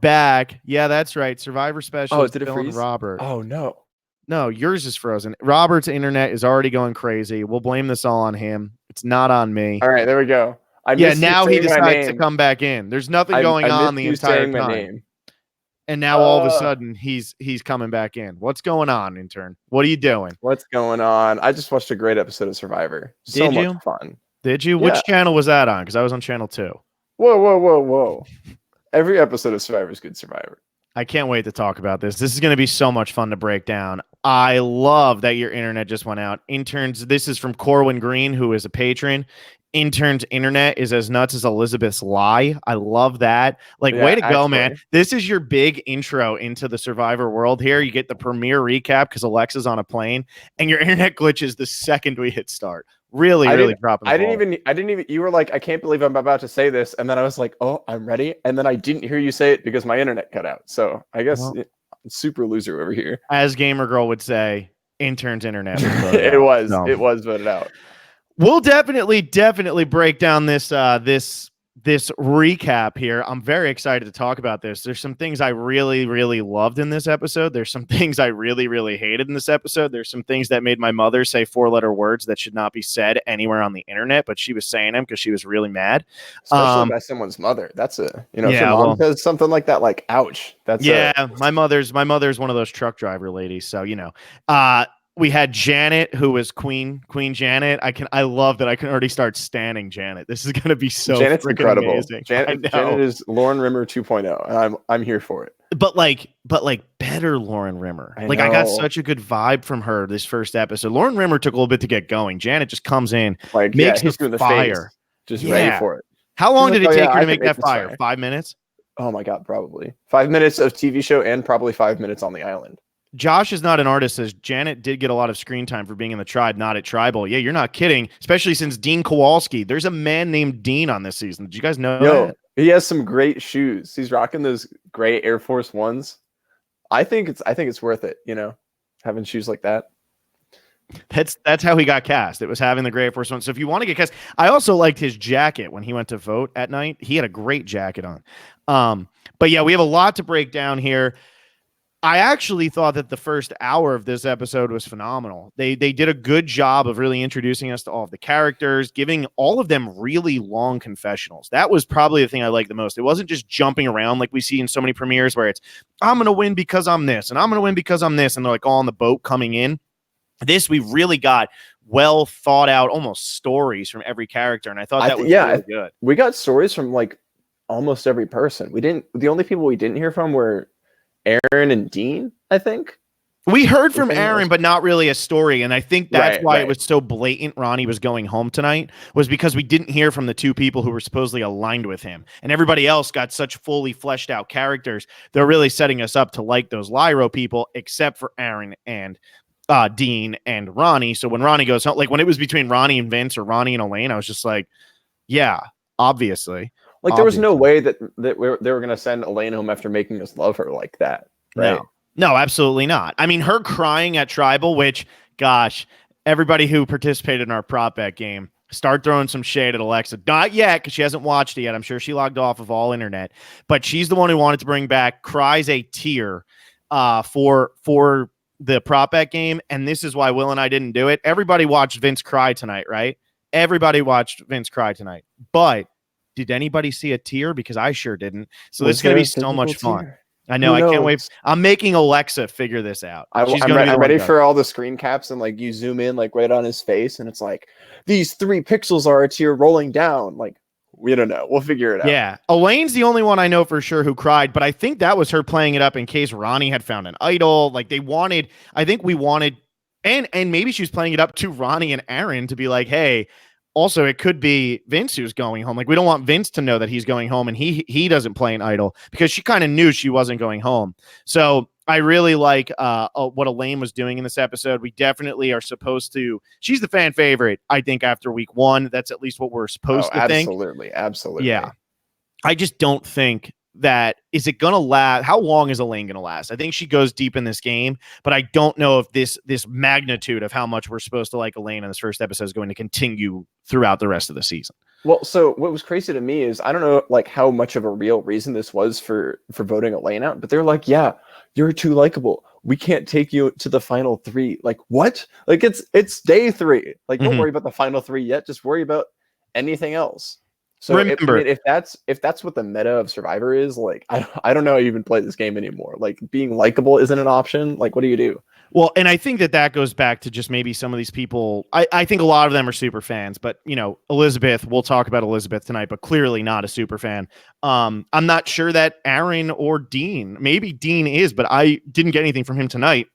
back. Yeah, that's right. Survivor Oh, Specials, did it Bill and freeze? Robert. Oh no. No, yours is frozen. Robert's internet is already going crazy. We'll blame this all on him. It's not on me. All right, there we go. I Yeah, missed you now he saying my decides to name. come back in. There's nothing going I on missed the you entire saying my time. name. And now all of a sudden he's coming back in. What's going on, intern? What are you doing? What's going on? I just watched a great episode of Survivor. So much fun. Did you? Yeah. Which channel was that on? Because I was on channel 2. Whoa. Every episode of Survivor is good Survivor. I can't wait to talk about this. This is going to be so much fun to break down. I love that your internet just went out. Interns, this is from Corwin Green, who is a patron. Intern's internet is as nuts as Elizabeth's lie. I love that. Like, way to go, man. This is your big intro into the Survivor world here. You get the premiere recap because Alexa's on a plane, and your internet glitches the second we hit start. Really dropping. I didn't even, you were like, I can't believe I'm about to say this. And then I was like, oh, I'm ready. And then I didn't hear you say it because my internet cut out. So I guess super loser over here. As Gamer Girl would say, intern's internet was it was voted out. We'll definitely break down this this recap here. I'm very excited to talk about this. There's some things I really loved in this episode. There's some things I really hated in this episode. There's some things that made my mother say 4-letter words that should not be said anywhere on the internet, but she was saying them because she was really mad. Especially by someone's mother. That's if your mom says something like that, like, ouch. That's my mother's one of those truck driver ladies. So, we had Janet, who was Queen Janet. I love that I can already start standing Janet. This is going to be so Janet's incredible. Amazing. Janet is Lauren Rimmer 2.0, and I'm here for it. But better Lauren Rimmer. I got such a good vibe from her this first episode. Lauren Rimmer took a little bit to get going. Janet just comes in, makes his fire. Just ready for it. How long did it take her to make that fire? 5 minutes? Oh my God, probably 5 minutes of TV show and probably 5 minutes on the island. Josh is not an artist, says Janet did get a lot of screen time for being in the tribe, not at Tribal. Yeah, you're not kidding, especially since Dean Kowalski. There's a man named Dean on this season. Did you guys know that? He has some great shoes. He's rocking those gray Air Force Ones. I think it's worth it, having shoes like that. That's how he got cast. It was having the gray Air Force One. So if you want to get cast, I also liked his jacket when he went to vote at night. He had a great jacket on. But yeah, we have a lot to break down here. I actually thought that the first hour of this episode was phenomenal. They did a good job of really introducing us to all of the characters, giving all of them really long confessionals. That was probably the thing I liked the most. It wasn't just jumping around like we see in so many premieres where it's, I'm going to win because I'm this, and I'm going to win because I'm this, and they're like all on the boat coming in. This, we really got well thought out, almost stories from every character, and I thought that was really good. We got stories from like almost every person. The only people we didn't hear from were Aaron and Dean, I think. We heard from Aaron, but not really a story. And I think that's why it was so blatant Ronnie was going home tonight, was because we didn't hear from the two people who were supposedly aligned with him. And everybody else got such fully fleshed out characters. They're really setting us up to like those Lyro people, except for Aaron and Dean and Ronnie. So when Ronnie goes home, like when it was between Ronnie and Vince or Ronnie and Elaine, I was just like, yeah, obviously. Like there was no way that they were going to send Elaine home after making us love her like that. Right? No, absolutely not. I mean, her crying at Tribal, which, gosh, everybody who participated in our prop bet game, start throwing some shade at Alexa. Not yet, because she hasn't watched it yet. I'm sure she logged off of all internet. But she's the one who wanted to bring back cries a tear for the prop bet game. And this is why Will and I didn't do it. Everybody watched Vince cry tonight, right? Everybody watched Vince cry tonight. But did anybody see a tear? Because I sure didn't. So this is going to be so much fun. I know. I can't wait. I'm making Alexa figure this out. I'm ready for all the screen caps and like you zoom in like right on his face and it's like these 3 pixels are a tear rolling down. Like we don't know. We'll figure it out. Yeah. Elaine's the only one I know for sure who cried, but I think that was her playing it up in case Ronnie had found an idol. Like we wanted, and maybe she was playing it up to Ronnie and Aaron to be like, hey, also, it could be Vince who's going home. Like, we don't want Vince to know that he's going home and he doesn't play an idol because she kind of knew she wasn't going home. So I really like what Elaine was doing in this episode. We definitely are supposed to. She's the fan favorite, I think, after week 1. That's at least what we're supposed to think. Absolutely. Yeah. I just don't think that is it going to last. How long is Elaine going to last? I think she goes deep in this game, but I don't know if this magnitude of how much we're supposed to like Elaine in this first episode is going to continue throughout the rest of the season. Well, so what was crazy to me is I don't know like how much of a real reason this was for voting Elaine out, but they're like, yeah, you're too likable. We can't take you to the final three. Like what? Like it's day three. Like don't Mhm. worry about the final three yet. Just worry about anything else. So Remember, if that's what the meta of Survivor is, like I don't know how you even play this game anymore. Like being likable isn't an option. Like what do you do? well, and I think that goes back to just maybe some of these people. I think a lot of them are super fans, but Elizabeth, we'll talk about Elizabeth tonight, but clearly not a super fan. I'm not sure that Aaron or Dean, maybe Dean is, but I didn't get anything from him tonight.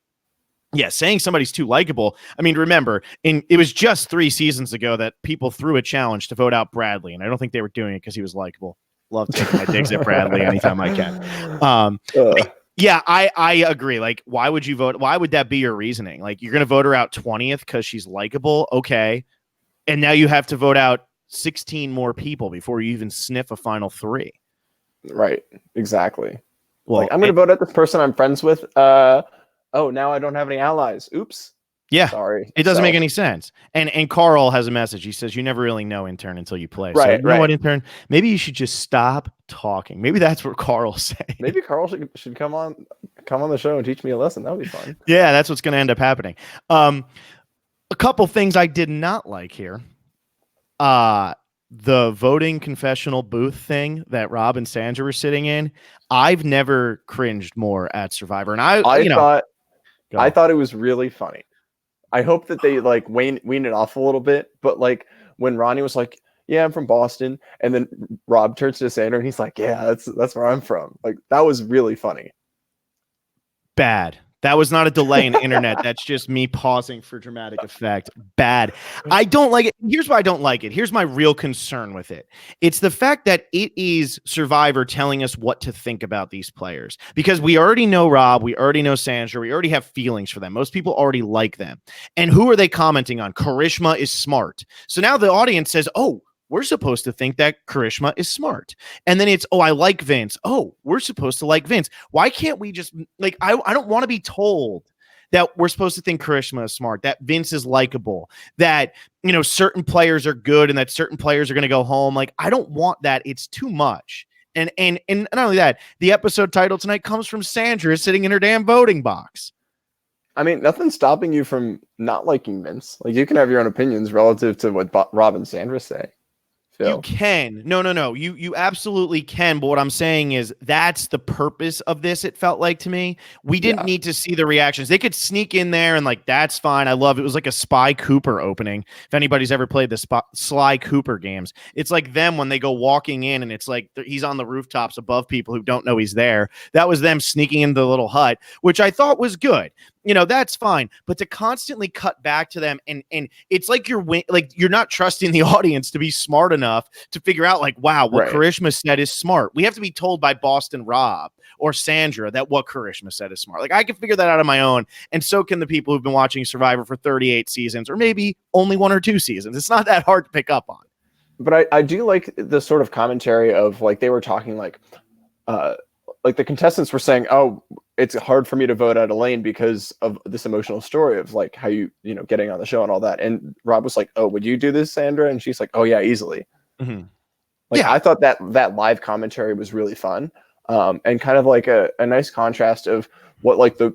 Yeah, saying somebody's too likable. I mean, remember, it was just 3 seasons ago that people threw a challenge to vote out Bradley, and I don't think they were doing it because he was likable. Love taking my digs at Bradley anytime I can. Yeah, I agree. Like, why would you vote? Why would that be your reasoning? Like, you're going to vote her out 20th because she's likable? Okay. And now you have to vote out 16 more people before you even sniff a final 3. Right. Exactly. Well, like I'm going to vote at this person I'm friends with. Oh, now I don't have any allies. Oops. yeah, Sorry. it doesn't make any sense. And Carl has a message. He says, you never really know, intern, until you play. Right, so, you know what, intern? Maybe you should just stop talking. Maybe that's what Carl's saying. Maybe Carl should come on the show and teach me a lesson. That would be fun. Yeah, that's what's going to end up happening. A couple things I did not like here. The voting confessional booth thing that Rob and Sandra were sitting in. I've never cringed more at Survivor. And I thought it was really funny. I hope that they like wean it off a little bit, but like when Ronnie was like, "Yeah, I'm from Boston," and then Rob turns to Sandra and he's like, "Yeah, that's where I'm from." Like that was really funny. Bad. That was not a delay in the internet. That's just me pausing for dramatic effect. Bad. I don't like it. Here's why I don't like it. Here's my real concern with it. It's the fact that it is Survivor telling us what to think about these players, because we already know Rob, we already know Sandra, we already have feelings for them. Most people already like them. And who are they commenting on? Karishma is smart. So now the audience says, oh, we're supposed to think that Karishma is smart. And then it's, oh, I like Vince. Oh, we're supposed to like Vince. Why can't we just, like, I don't want to be told that we're supposed to think Karishma is smart, that Vince is likable, that, certain players are good and that certain players are going to go home. Like, I don't want that. It's too much. And not only that, the episode title tonight comes from Sandra sitting in her damn voting box. I mean, nothing's stopping you from not liking Vince. Like, you can have your own opinions relative to what Rob and Sandra say. Phil. You can. No. You absolutely can. But what I'm saying is that's the purpose of this. It felt like to me, we didn't need to see the reactions. They could sneak in there and like, that's fine. I love it. It was like a Spy Cooper opening. If anybody's ever played the Sly Cooper games, it's like them when they go walking in and it's like he's on the rooftops above people who don't know he's there. That was them sneaking into the little hut, which I thought was good. That's fine. But to constantly cut back to them and it's like you're not trusting the audience to be smart enough to figure out like, wow, what Karishma said is smart. We have to be told by Boston Rob or Sandra that what Karishma said is smart. Like I can figure that out on my own. And so can the people who've been watching Survivor for 38 seasons or maybe only 1 or 2 seasons. It's not that hard to pick up on. But I do like the sort of commentary of like, they were talking like the contestants were saying, oh, it's hard for me to vote out Elaine because of this emotional story of like how getting on the show and all that. And Rob was like, oh, would you do this, Sandra? And she's like, oh yeah, easily. Mm-hmm. I thought that live commentary was really fun. And kind of like a nice contrast of what like the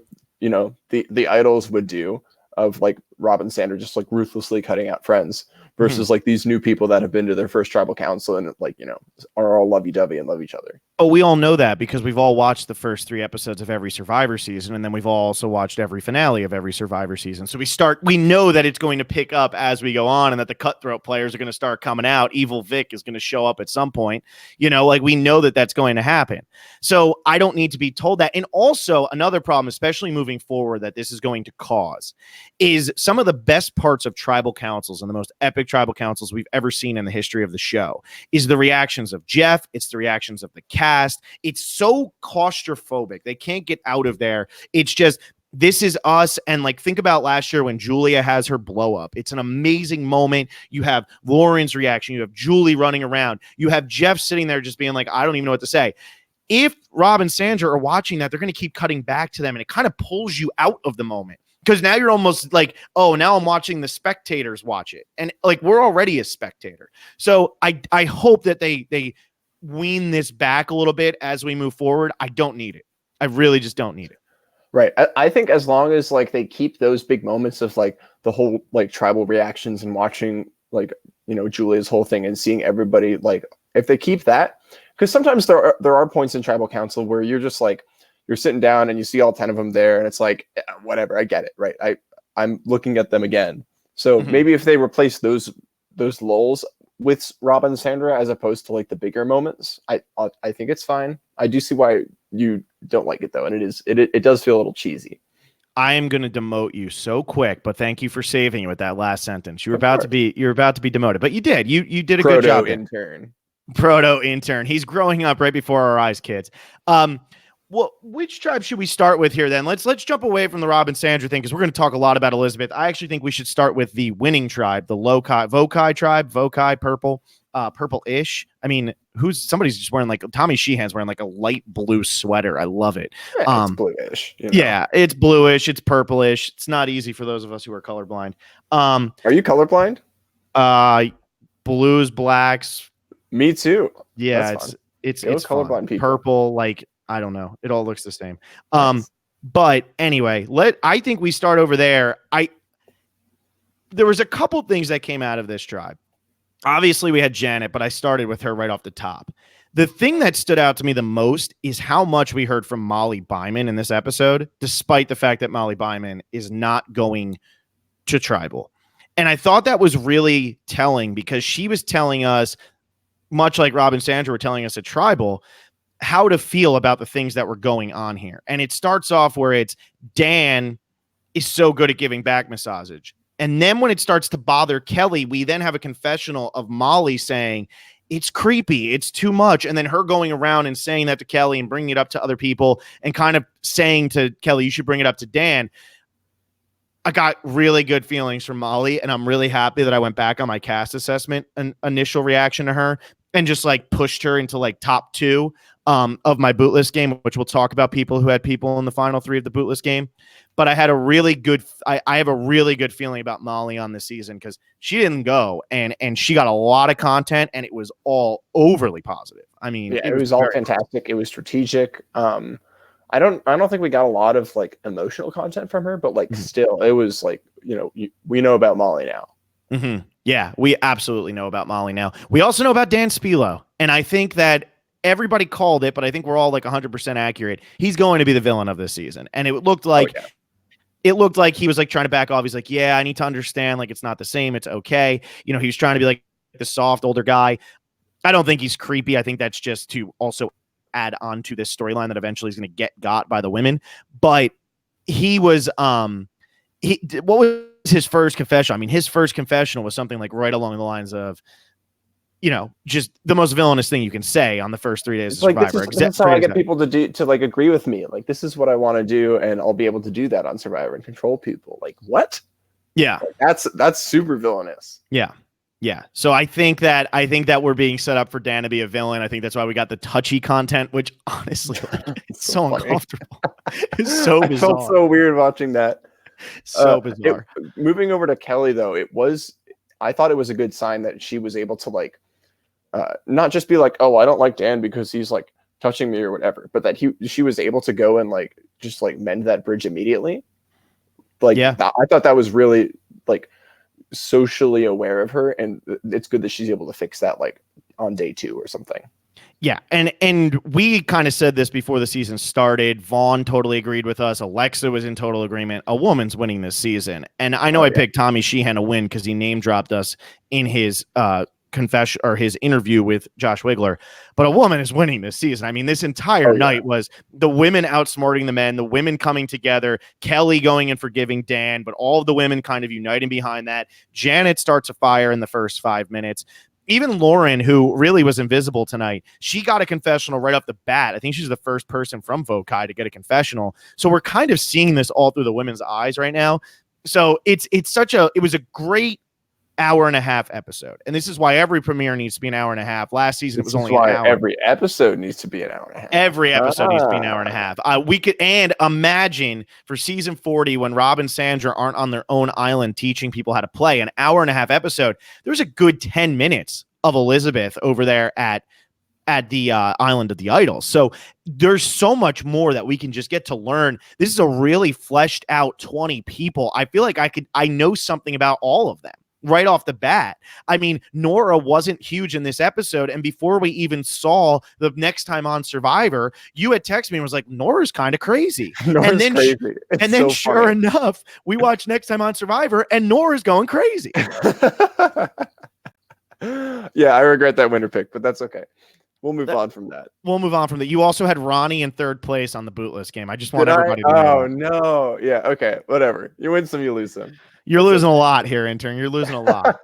idols would do of like Rob and Sandra just like ruthlessly cutting out friends versus like these new people that have been to their first tribal council and like, are all lovey-dovey and love each other. Oh, we all know that because we've all watched the first 3 episodes of every Survivor season, and then we've all also watched every finale of every Survivor season. So we know that it's going to pick up as we go on and that the cutthroat players are going to start coming out. Evil Vic is going to show up at some point. We know that that's going to happen. So I don't need to be told that. And also another problem, especially moving forward, that this is going to cause is some of the best parts of tribal councils and the most epic tribal councils we've ever seen in the history of the show is the reactions of Jeff. It's the reactions of the cast. It's so claustrophobic. They can't get out of there. It's just, this is us. And like, think about last year when Julia has her blow up. It's an amazing moment. You have Lauren's reaction. You have Julie running around. You have Jeff sitting there just being like, I don't even know what to say. If Rob and Sandra are watching that, they're going to keep cutting back to them and it kind of pulls you out of the moment. because now you're almost like, oh, now I'm watching the spectators watch it, and like we're already a spectator. So I hope that they wean this back a little bit as we move forward. I don't need it. I really just don't need it. Right. I think as long as like they keep those big moments of like the whole like tribal reactions and watching like, you know, Julia's whole thing and seeing everybody, like if they keep that, because sometimes there are points in tribal council where you're just like, you're sitting down and you see all 10 of them there and it's like, yeah, whatever, I get it. Right. I'm looking at them again. So maybe if they replace those lulls with Rob and Sandra as opposed to like the bigger moments, I think it's fine. I do see why you don't like it though, and it does feel a little cheesy. I am going to demote you so quick, but thank you for saving it with that last sentence. You're about to be demoted, but you did. You did a good job. Proto intern. He's growing up right before our eyes, kids. Well, which tribe should we start with here then? Let's jump away from the Rob and Sandra thing because we're going to talk a lot about Elizabeth. I actually think we should start with the winning tribe, the Vokai tribe, Vokai purple, purple-ish. I mean, somebody's just wearing like Tommy Sheehan's wearing like a light blue sweater. I love it. Yeah, it's bluish. You know? Yeah, it's bluish. It's purplish. It's not easy for those of us who are colorblind. Are you colorblind? Blues, blacks. Me too. Yeah, it's colorblind people. Purple, like I don't know. It all looks the same. Nice. But anyway, I think we start over there. There was a couple things that came out of this tribe. Obviously, we had Janet, but I started with her right off the top. The thing that stood out to me the most is how much we heard from Molly Byman in this episode, despite the fact that Molly Byman is not going to tribal. And I thought that was really telling because she was telling us, much like Rob and Sandra were telling us at tribal, how to feel about the things that were going on here. And it starts off where it's Dan is so good at giving back massage. And then when it starts to bother Kelly, we then have a confessional of Molly saying, it's creepy, it's too much. And then her going around and saying that to Kelly and bringing it up to other people and kind of saying to Kelly, you should bring it up to Dan. I got really good feelings from Molly, and I'm really happy that I went back on my cast assessment and initial reaction to her and just like pushed her into like top 2 of my bootless game, which we'll talk about people who had people in the final 3 of the bootless game. But I had a really good, I have a really good feeling about Molly on this season because she didn't go and she got a lot of content and it was all overly positive. I mean, yeah, it was all fantastic. It was strategic. I don't think we got a lot of like emotional content from her, but like still, it was like, you know, we know about Molly now. Mm-hmm. Yeah, we absolutely know about Molly now. We also know about Dan Spilo, and I think that everybody called it, but I think we're all like 100% accurate. He's going to be the villain of this season, and it looked like he was like trying to back off. He's like, yeah, I need to understand, like it's not the same. It's okay. You know, he was trying to be like the soft older guy. I don't think he's creepy. I think that's just to also add on to this storyline that eventually is going to got by the women. But he was what was his first confession? I mean, his first confessional was something like right along the lines of, you know, just the most villainous thing you can say on the first 3 days of Survivor. This is how I get people to like agree with me. Like, this is what I want to do, and I'll be able to do that on Survivor and control people. Like, what? Yeah, like, that's super villainous. Yeah. Yeah. So I think that we're being set up for Dan to be a villain. I think that's why we got the touchy content, which honestly, like, it's so uncomfortable. It's so bizarre. I felt so weird watching that. So bizarre. Moving over to Kelly though, I thought it was a good sign that she was able to like not just be like, oh, I don't like Dan because he's like touching me or whatever, but that she was able to go and like just like mend that bridge immediately. Like, yeah. I thought that was really like socially aware of her, and it's good that she's able to fix that like on day 2 or something. Yeah, and we kind of said this before the season started. Vaughn totally agreed with us. Alexa was in total agreement. A woman's winning this season, and I know I picked Tommy Sheehan to win because he name dropped us in his confession or his interview with Josh Wigler, but a woman is winning this season. I mean, this entire night was the women outsmarting the men, the women coming together, Kelly going and forgiving Dan, but all of the women kind of uniting behind that. Janet starts a fire in the first 5 minutes. Even Lauren, who really was invisible tonight, she got a confessional right off the bat. I think she's the first person from Vokai to get a confessional. So we're kind of seeing this all through the women's eyes right now. So it was a great hour and a half episode. And this is why every premiere needs to be an hour and a half. Last season, it was only an hour. Every episode needs to be an hour and a half. Every episode needs to be an hour and a half. We could, and imagine for season 40, when Rob and Sandra aren't on their own island teaching people how to play, an hour and a half episode, there's a good 10 minutes of Elizabeth over there at the Island of the Idols. So there's so much more that we can just get to learn. This is a really fleshed out 20 people. I feel like I know something about all of them right off the bat. I mean, Nora wasn't huge in this episode. And before we even saw the next time on Survivor, you had texted me and was like, Nora's kind of crazy. Nora's and then, crazy. and then sure enough, we watched next time on Survivor and Nora's going crazy. Yeah, I regret that winner pick, but that's okay. We'll move on from that. We'll move on from that. You also had Ronnie in third place on the Bootless game. I just want everybody to know. Oh, no. Yeah, okay. Whatever. You win some, you lose some. You're losing a lot here, intern. You're losing a lot.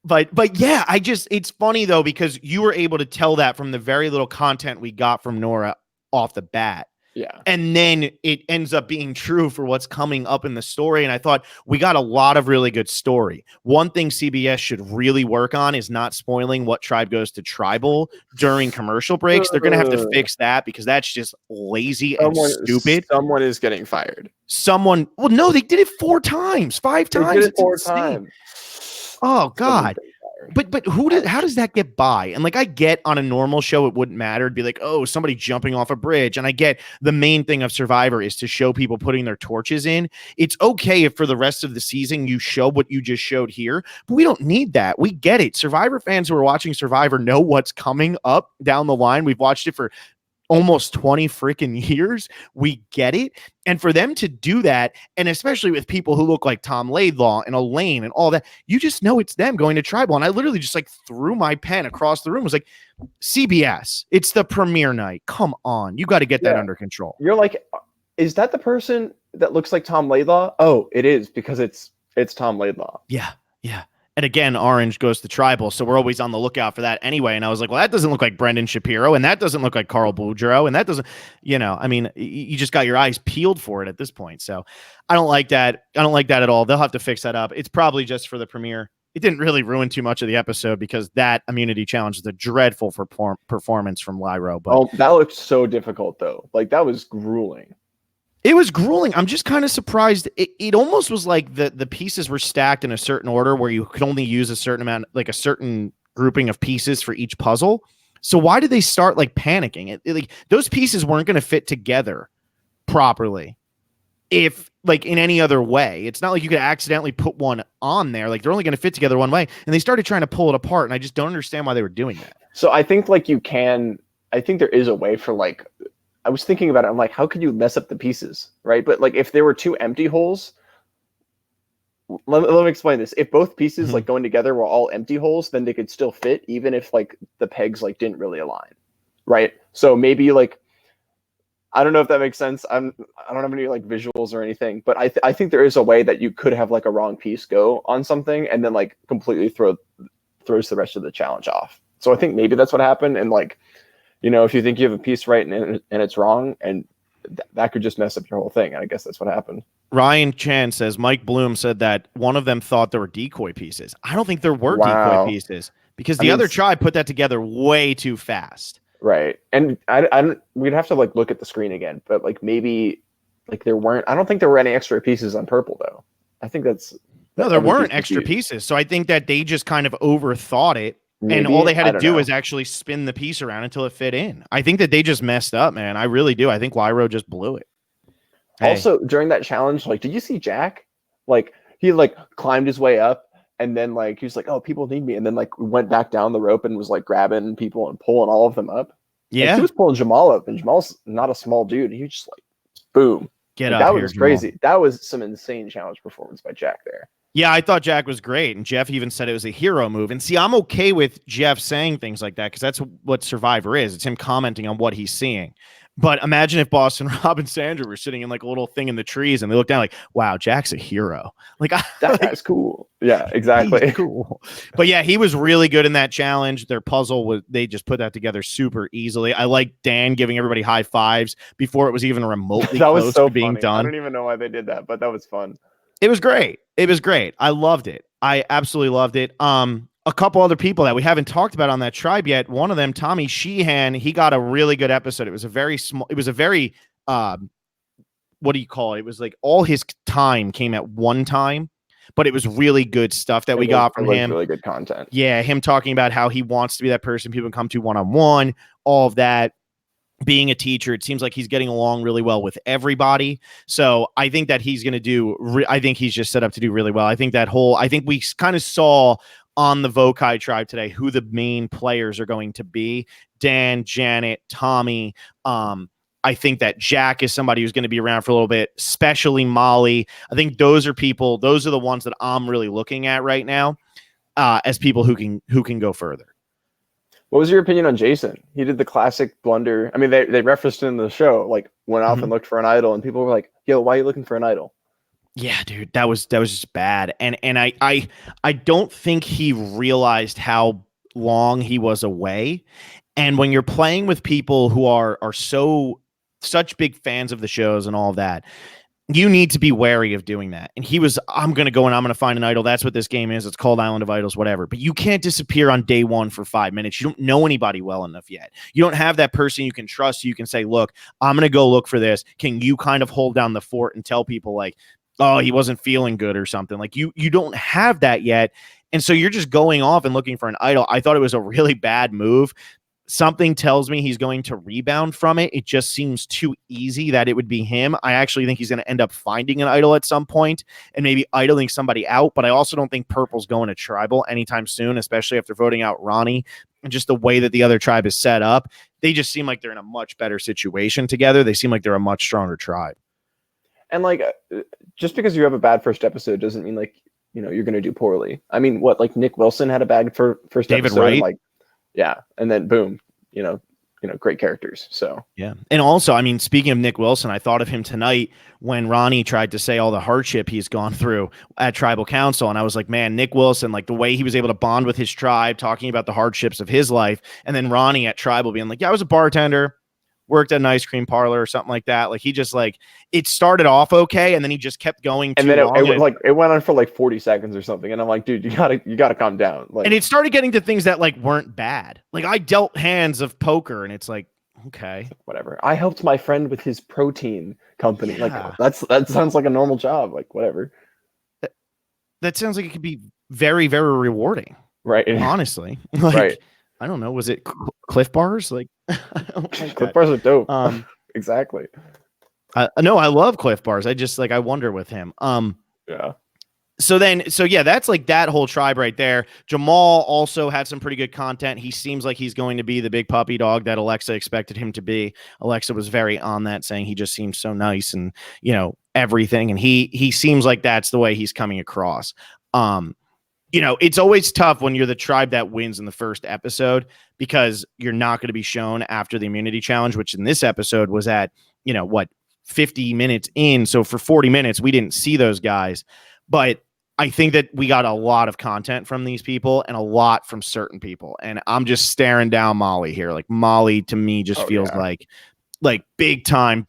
But yeah, it's funny, though, because you were able to tell that from the very little content we got from Nora off the bat. Yeah. And then it ends up being true for what's coming up in the story. And I thought we got a lot of really good story. One thing CBS should really work on is not spoiling what tribe goes to tribal during commercial breaks. They're going to have to fix that because that's just lazy and stupid. Someone is getting fired. Well, no, they did it 4 times, 5 times. They did it 4 times. Oh, God. But how does that get by? And like, I get on a normal show, it wouldn't matter. It'd be like, oh, somebody jumping off a bridge. And I get the main thing of Survivor is to show people putting their torches in. It's okay if for the rest of the season you show what you just showed here, but we don't need that. We get it. Survivor fans who are watching Survivor know what's coming up down the line. We've watched it for almost 20 freaking years. We get it. And for them to do that, and especially with people who look like Tom Laidlaw and Elaine and all that, you just know it's them going to tribal. And I literally just like threw my pen across the room. I was like, CBS, it's the premiere night. Come on. You got to get that under control. You're like, is that the person that looks like Tom Laidlaw? Oh, it is, because it's Tom Laidlaw. Yeah. Yeah. And again, Orange goes to tribal, so we're always on the lookout for that anyway. And I was like, well, that doesn't look like Brendan Shapiro, and that doesn't look like Carl Boudreaux, and that doesn't, I mean, you just got your eyes peeled for it at this point. So I don't like that. I don't like that at all. They'll have to fix that up. It's probably just for the premiere. It didn't really ruin too much of the episode because that immunity challenge is a dreadful performance from Lyro. But that looked so difficult, though. Like, that was grueling. It was grueling. I'm just kind of surprised. It almost was like the pieces were stacked in a certain order where you could only use a certain amount, like a certain grouping of pieces for each puzzle. So why did they start like panicking? Like those pieces weren't going to fit together properly if like in any other way. It's not like you could accidentally put one on there. Like they're only going to fit together one way. And they started trying to pull it apart. And I just don't understand why they were doing that. So I think I think there is a way for like, I was thinking about it. I'm like, how could you mess up the pieces, right? But like, if there were 2 empty holes, let me explain this. If both pieces like going together were all empty holes, then they could still fit, even if like the pegs like didn't really align, right? So maybe like, I don't know if that makes sense. I don't have any like visuals or anything, but I think there is a way that you could have like a wrong piece go on something and then like completely throws the rest of the challenge off. So I think maybe that's what happened, and like, if you think you have a piece right and it's wrong, and that could just mess up your whole thing. And I guess that's what happened. Ryan Chan says Mike Bloom said that one of them thought there were decoy pieces. I don't think there were decoy pieces because the other tribe put that together way too fast. Right. And we'd have to like look at the screen again, but like maybe like there weren't. I don't think there were any extra pieces on purple though. I think there weren't extra pieces. So I think that they just kind of overthought it. Maybe, and all they had to do is actually spin the piece around until it fit in. I think that they just messed up, man. I really do. I think Lyro just blew it. Hey. Also, during that challenge, like, did you see Jack? Like, he like climbed his way up, and then like he was like, "Oh, people need me," and then like went back down the rope and was like grabbing people and pulling all of them up. Yeah, like, he was pulling Jamal up, and Jamal's not a small dude. He was just like, boom, get like, up. That was crazy. That was some insane challenge performance by Jack there. Yeah, I thought Jack was great, and Jeff even said it was a hero move. And see, I'm okay with Jeff saying things like that because that's what Survivor is. It's him commenting on what he's seeing. But imagine if Boston Rob and Sandra were sitting in like a little thing in the trees, and they look down like, "Wow, Jack's a hero." Like that guy's cool. Yeah, exactly. Cool. But yeah, he was really good in that challenge. Their puzzle they just put that together super easily. I like Dan giving everybody high fives before it was even remotely close to being done. I don't even know why they did that, but that was fun. It was great. It was great. I loved it. I absolutely loved it. A couple other people that we haven't talked about on that tribe yet. One of them, Tommy Sheehan, he got a really good episode. It was a very small, it was a very, what do you call it? It was like all his time came at one time, but it was really good stuff that we got from him. Really good content. Yeah. Him talking about how he wants to be that person people can come to one-on-one, all of that. Being a teacher, it seems like he's getting along really well with everybody. So I think that he's going to do, I think he's just set up to do really well. I think we kind of saw on the Vokai tribe today who the main players are going to be. Dan, Janet, Tommy. I think that Jack is somebody who's going to be around for a little bit, especially Molly. I think those are the ones that I'm really looking at right now as people who can go further. What was your opinion on Jason? He did the classic blunder. I mean, they referenced it in the show, like went off and looked for an idol, and people were like, "Yo, why are you looking for an idol?" Yeah, dude, that was just bad. And I don't think he realized how long he was away. And when you're playing with people who are such big fans of the shows and all of that, you need to be wary of doing that. And he was, I'm going to go and I'm going to find an idol. That's what this game is. It's called Island of Idols, whatever. But you can't disappear on day one for 5 minutes. You don't know anybody well enough yet. You don't have that person you can trust. You can say, look, I'm going to go look for this. Can you kind of hold down the fort and tell people like, oh, he wasn't feeling good or something? Like you don't have that yet. And so you're just going off and looking for an idol. I thought it was a really bad move. Something tells me he's going to rebound from it. It just seems too easy that it would be him. I actually think he's going to end up finding an idol at some point and maybe idling somebody out. But I also don't think Purple's going to tribal anytime soon, especially after voting out Ronnie and just the way that the other tribe is set up. They just seem like they're in a much better situation together. They seem like they're a much stronger tribe. And like, just because you have a bad first episode doesn't mean like, you're going to do poorly. I mean, like Nick Wilson had a bad first David episode. Wright. Like, yeah. And then boom, great characters. So, yeah. And also, I mean, speaking of Nick Wilson, I thought of him tonight when Ronnie tried to say all the hardship he's gone through at tribal council. And I was like, man, Nick Wilson, like the way he was able to bond with his tribe, talking about the hardships of his life. And then Ronnie at tribal being like, yeah, I was a bartender, worked at an ice cream parlor or something like that. Like he just like, it started off okay. And then he just kept going. And then it went on for like 40 seconds or something. And I'm like, dude, you gotta calm down. Like, and it started getting to things that like weren't bad. Like I dealt hands of poker and it's like, okay, whatever. I helped my friend with his protein company. Yeah. Like that sounds like a normal job. Like whatever. That sounds like it could be very, very rewarding. Right. Honestly. Like, right. I don't know. Was it Cliff Bars? Like, Cliff Bars are dope. Exactly. No, I love Cliff Bars. I just like, I wonder with him. Yeah. So that's like that whole tribe right there. Jamal also had some pretty good content. He seems like he's going to be the big puppy dog that Alexa expected him to be. Alexa was very on that, saying he just seems so nice and, everything. And he seems like that's the way he's coming across. It's always tough when you're the tribe that wins in the first episode because you're not going to be shown after the immunity challenge, which in this episode was at, 50 minutes in. So for 40 minutes, we didn't see those guys. But I think that we got a lot of content from these people and a lot from certain people. And I'm just staring down Molly here. Like Molly to me just feels like big time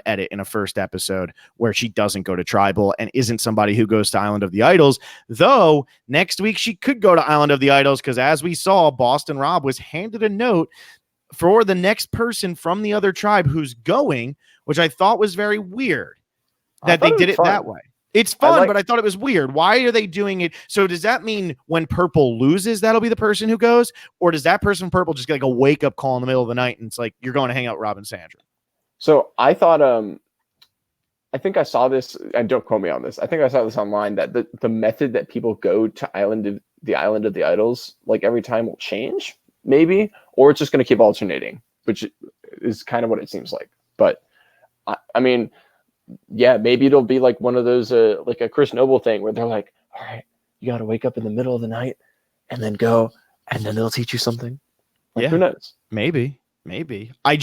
edit in a first episode where she doesn't go to tribal and isn't somebody who goes to Island of the Idols. Though next week she could go to Island of the Idols because as we saw, Boston Rob was handed a note for the next person from the other tribe who's going, which I thought was very weird that they did it that way. It's fun, but I thought it was weird. Why are they doing it? So does that mean when Purple loses, that'll be the person who goes? Or does that person Purple just get like a wake-up call in the middle of the night and it's like, you're going to hang out with Rob and Sandra? So I thought, I think I saw this, and don't quote me on this. I think I saw this online that the method that people go to the Island of the Idols, like every time will change, maybe, or it's just going to keep alternating, which is kind of what it seems like. But I mean, yeah, maybe it'll be like one of those, like a Chris Noble thing where they're like, all right, you got to wake up in the middle of the night and then go, and then they'll teach you something. Like, who knows? Maybe. I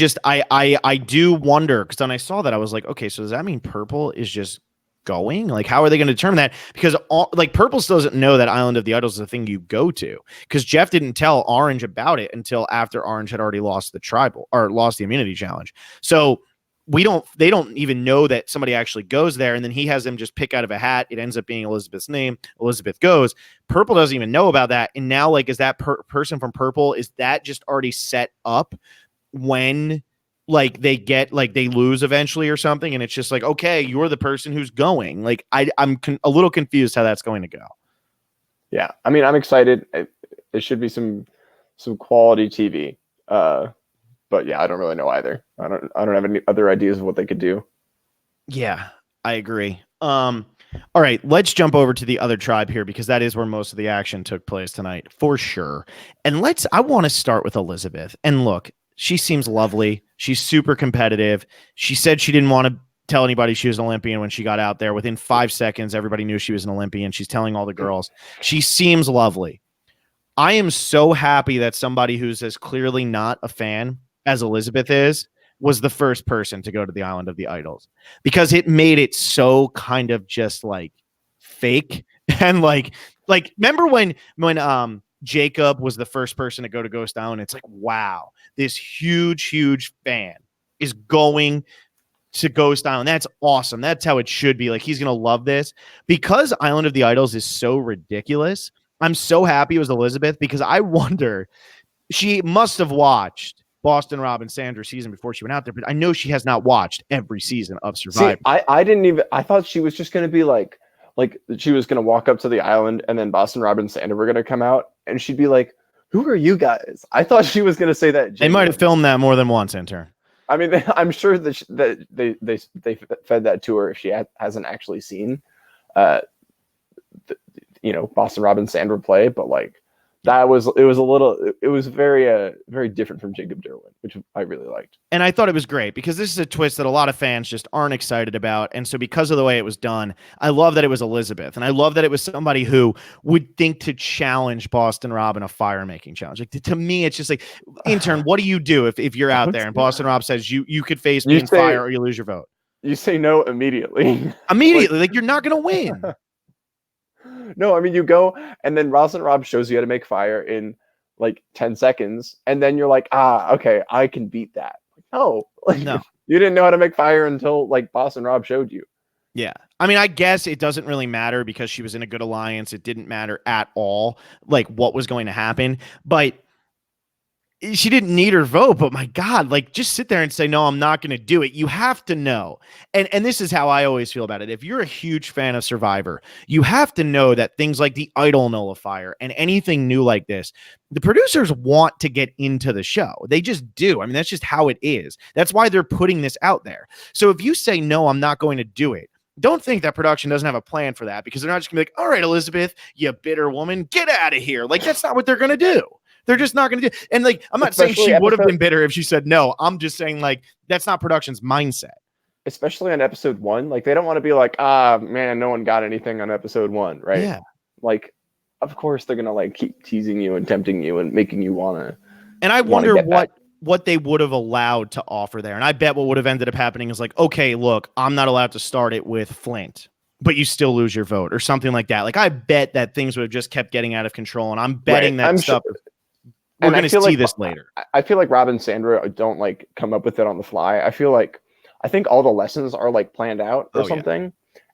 do wonder, because when I saw that, I was like, okay, so does that mean Purple is just going? Like, how are they going to determine that? Because Purple still doesn't know that Island of the Idols is the thing you go to, because Jeff didn't tell Orange about it until after Orange had already lost the tribal or lost the immunity challenge. So they don't even know that somebody actually goes there. And then he has them just pick out of a hat. It ends up being Elizabeth's name. Elizabeth goes. Purple doesn't even know about that. And now, like, is that person from Purple, is that just already set up when like they lose eventually or something? And it's just like, okay, you're the person who's going. Like, I'm a little confused how that's going to go. Yeah. I mean, I'm excited. It should be some quality TV. But yeah, I don't really know either. I don't have any other ideas of what they could do. Yeah, I agree. All right, let's jump over to the other tribe here, because that is where most of the action took place tonight, for sure. And I want to start with Elizabeth. And look, she seems lovely. She's super competitive. She said she didn't want to tell anybody she was an Olympian when she got out there. Within 5 seconds, everybody knew she was an Olympian. She's telling all the girls. She seems lovely. I am so happy that somebody who's as clearly not a fan as Elizabeth was the first person to go to the Island of the Idols, because it made it so kind of just like fake. And like remember when Jacob was the first person to go to Ghost Island? It's like, wow, this huge fan is going to Ghost Island. That's awesome. That's how it should be. Like, he's going to love this. Because Island of the Idols is so ridiculous, I'm so happy it was Elizabeth, because I wonder, she must have watched Boston Rob and Sandra season before she went out there, but I know she has not watched every season of Survivor. See, I thought she was just going to be like she was going to walk up to the island and then Boston Rob and Sandra were going to come out and she'd be like, who are you guys? I thought she was going to say that. They might have filmed that more than once, intern. I mean, I'm sure that they fed that to her if she hasn't actually seen, Boston Rob and Sandra play, but like, it was very different from Jacob Derwin, which I really liked. And I thought it was great, because this is a twist that a lot of fans just aren't excited about. And so because of the way it was done, I love that it was Elizabeth. And I love that it was somebody who would think to challenge Boston Rob in a fire making challenge. Like, to me, it's just like, intern, what do you do if you're out there and Boston Rob says you could face me in fire or you lose your vote? You say no immediately. Immediately. like you're not going to win. No, I mean, you go and then Boston Rob shows you how to make fire in like 10 seconds. And then you're like, okay, I can beat that. No, no, you didn't know how to make fire until like Boston Rob showed you. Yeah. I mean, I guess it doesn't really matter because she was in a good alliance. It didn't matter at all, like, what was going to happen. But she didn't need her vote. But my God, like, just sit there and say, no, I'm not going to do it. You have to know. And this is how I always feel about it. If you're a huge fan of Survivor, you have to know that things like the Idol nullifier and anything new like this, the producers want to get into the show. They just do. I mean, that's just how it is. That's why they're putting this out there. So if you say, no, I'm not going to do it, don't think that production doesn't have a plan for that, because they're not just gonna be like, all right, Elizabeth, you bitter woman, get out of here. Like, that's not what they're going to do. They're just not going to do. And like, I'm not saying she would have been bitter if she said no. I'm just saying, like, that's not production's mindset. Especially on episode 1. Like, they don't want to be like, man, no one got anything on episode 1, right? Yeah. Like, of course they're going to like keep teasing you and tempting you and making you want to. And I wonder what they would have allowed to offer there. And I bet what would have ended up happening is like, okay, look, I'm not allowed to start it with Flint, but you still lose your vote or something like that. Like, I bet that things would have just kept getting out of control. And I'm betting that stuff. Sure. We're going to see this later. I feel like Rob and Sandra don't like come up with it on the fly. I think all the lessons are like planned out or something. Yeah.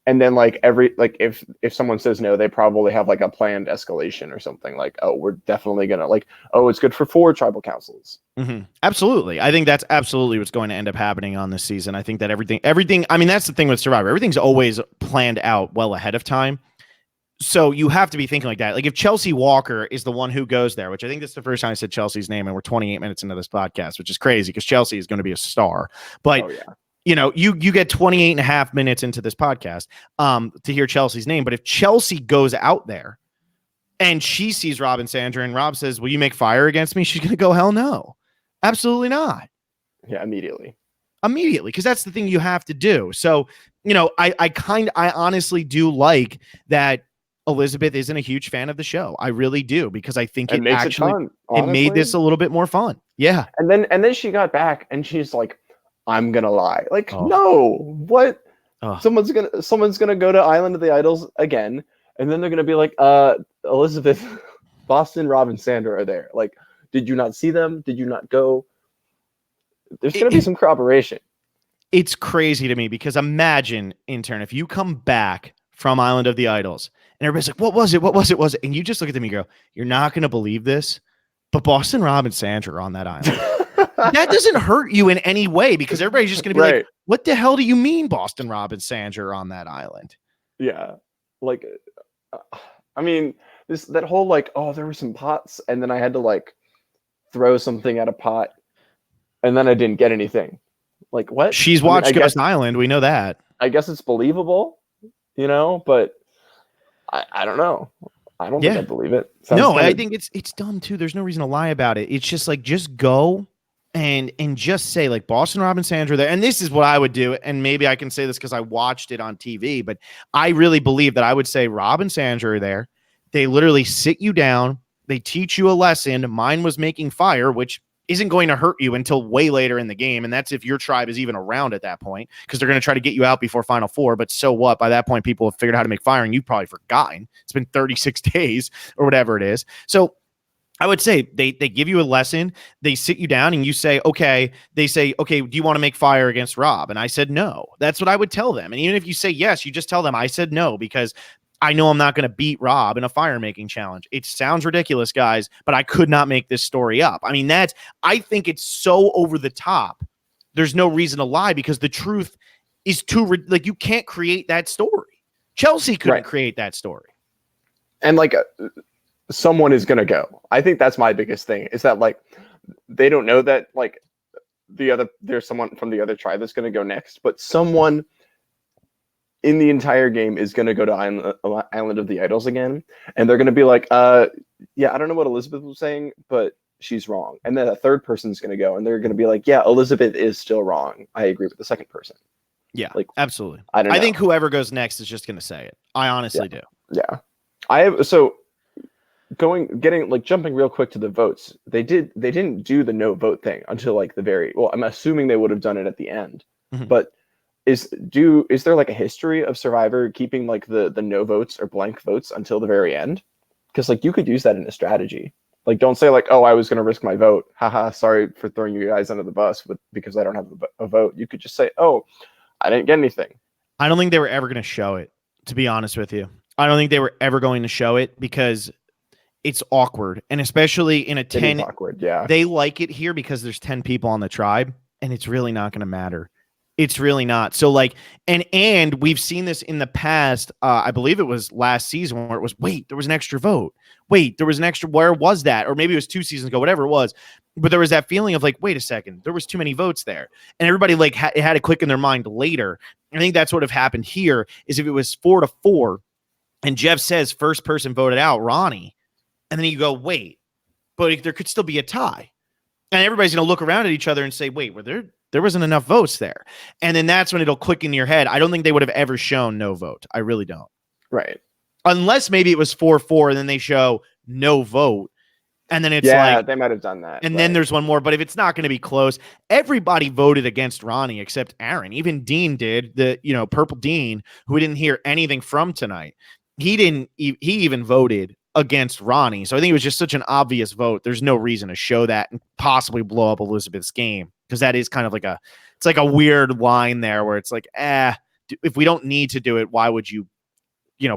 And then like if someone says no, they probably have like a planned escalation or something, like, oh, we're definitely going to like, oh, it's good for 4 tribal councils. Mm-hmm. Absolutely. I think that's absolutely what's going to end up happening on this season. I think that everything, I mean, that's the thing with Survivor. Everything's always planned out well ahead of time. So you have to be thinking like that. Like, if Chelsea Walker is the one who goes there, which I think this is the first time I said Chelsea's name, and we're 28 minutes into this podcast, which is crazy because Chelsea is going to be a star. But, you get 28 and a half minutes into this podcast to hear Chelsea's name. But if Chelsea goes out there and she sees Rob and Sandra and Rob says, will you make fire against me? She's going to go, hell no, absolutely not. Yeah, immediately, because that's the thing you have to do. So, I honestly do like that Elizabeth isn't a huge fan of the show. I really do, because I think it actually made this a little bit more fun. Yeah. And then she got back and she's like, I'm gonna lie. Like, no, what? Someone's gonna go to Island of the Idols again, and then they're gonna be like, Elizabeth, Boston, Rob, and Sandra are there. Like, did you not see them? Did you not go? There's gonna be some corroboration. it's crazy to me because imagine, intern, if you come back from Island of the Idols and everybody's like, what was it? What was it? Was it? And you just look at them and you go, you're not going to believe this, but Boston Rob and Sandra are on that island. That doesn't hurt you in any way because everybody's just going to be like, what the hell do you mean Boston Rob and Sandra are on that island? Yeah. Like, I mean, that whole like, oh, there were some pots and then I had to like throw something at a pot and then I didn't get anything. Like, what? She's watched Ghost Island. We know that. I guess it's believable, you know, but I don't know. I don't think I believe it. I think it's dumb too. There's no reason to lie about it. It's just like, just go and just say like Boston Rob and Sandra there. And this is what I would do. And maybe I can say this because I watched it on TV, but I really believe that I would say Rob and Sandra are there. They literally sit you down. They teach you a lesson. Mine was making fire, which isn't going to hurt you until way later in the game. And that's if your tribe is even around at that point, because they're going to try to get you out before Final Four. But so what? By that point, people have figured out how to make fire and you've probably forgotten. It's been 36 days or whatever it is. So I would say they give you a lesson. They sit you down and you say, okay, they say, okay, do you want to make fire against Rob? And I said, no. That's what I would tell them. And even if you say yes, you just tell them I said no, because I know I'm not going to beat Rob in a fire making challenge. It sounds ridiculous, guys, but I could not make this story up. I mean, I think it's so over the top. There's no reason to lie because the truth is like, you can't create that story. Chelsea couldn't create that story. And like, someone is going to go. I think that's my biggest thing is that like, they don't know that like there's someone from the other tribe that's going to go next, but someone in the entire game is going to go to Island of the Idols again. And they're going to be like, yeah, I don't know what Elizabeth was saying, but she's wrong. And then a third person's going to go and they're going to be like, yeah, Elizabeth is still wrong. I agree with the second person. Yeah, like, absolutely. I think whoever goes next is just going to say it. I honestly do. Yeah. Jumping real quick to the votes. They didn't do the no vote thing until like I'm assuming they would have done it at the end, but is there like a history of Survivor keeping like the no votes or blank votes until the very end? Because like you could use that in a strategy. Like don't say like, oh, I was going to risk my vote. Haha, sorry for throwing you guys under the bus because I don't have a vote. You could just say, oh, I didn't get anything. I don't think they were ever going to show it, to be honest with you. I don't think they were ever going to show it because it's awkward. And especially in a 10, it is awkward, yeah. They like it here because there's 10 people on the tribe and it's really not going to matter. It's really not. So like, and we've seen this in the past. I believe it was last season where it was, wait, there was an extra vote. Wait, there was an extra, where was that? Or maybe it was 2 seasons ago, whatever it was. But there was that feeling of like, wait a second, there was too many votes there. And everybody like it had to click in their mind later. I think that's what have happened here is if it was 4-4 and Jeff says first person voted out, Ronnie. And then you go, wait, but there could still be a tie. And everybody's going to look around at each other and say, wait, there wasn't enough votes there. And then that's when it'll click in your head. I don't think they would have ever shown no vote. I really don't. Right. Unless maybe it was 4-4 and then they show no vote. And then it's they might have done that. And then there's one more. But if it's not going to be close, everybody voted against Ronnie except Aaron. Even Dean did, Purple Dean, who we didn't hear anything from tonight. He even voted against Ronnie. So I think it was just such an obvious vote. There's no reason to show that and possibly blow up Elizabeth's game. Because that is kind of like it's like a weird line there where it's like, if we don't need to do it, why would you,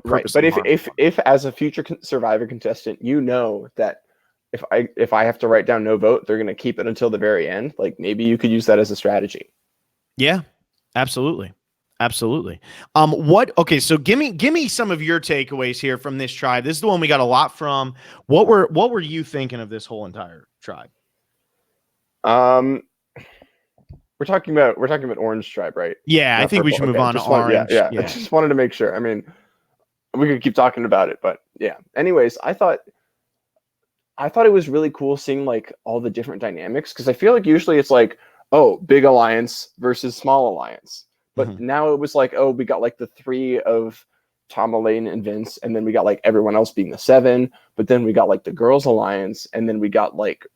right. But if as a future Survivor contestant, that if I have to write down no vote, they're going to keep it until the very end. Like maybe you could use that as a strategy. Yeah, absolutely. Absolutely. Okay. So give me some of your takeaways here from this tribe. This is the one we got a lot from. What were you thinking of this whole entire tribe? We're talking about Orange Tribe, right? Yeah, I think we should move on to Orange. Yeah. I just wanted to make sure. I mean, we could keep talking about it, but yeah. Anyways, I thought it was really cool seeing like all the different dynamics because I feel like usually it's like, oh, big alliance versus small alliance. But now it was like, oh, we got like the 3 of Tom, Elaine, and Vince, and then we got like everyone else being the 7, but then we got like the girls alliance, and then we got like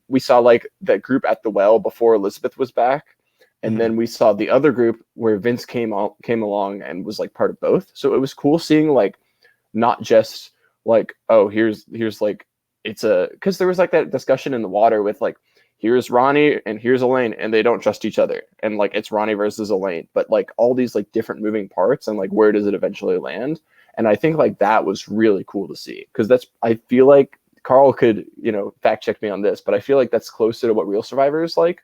we saw like that group at the well before Elizabeth was back. And then we saw the other group where Vince came along and was like part of both. So it was cool seeing like not just like, oh, here's like it's because there was like that discussion in the water with like, here's Ronnie and here's Elaine, and they don't trust each other, and like it's Ronnie versus Elaine, but like all these like different moving parts, and like where does it eventually land? And I think like that was really cool to see, because I feel like Carl could, fact check me on this, but I feel like that's closer to what real Survivor is like.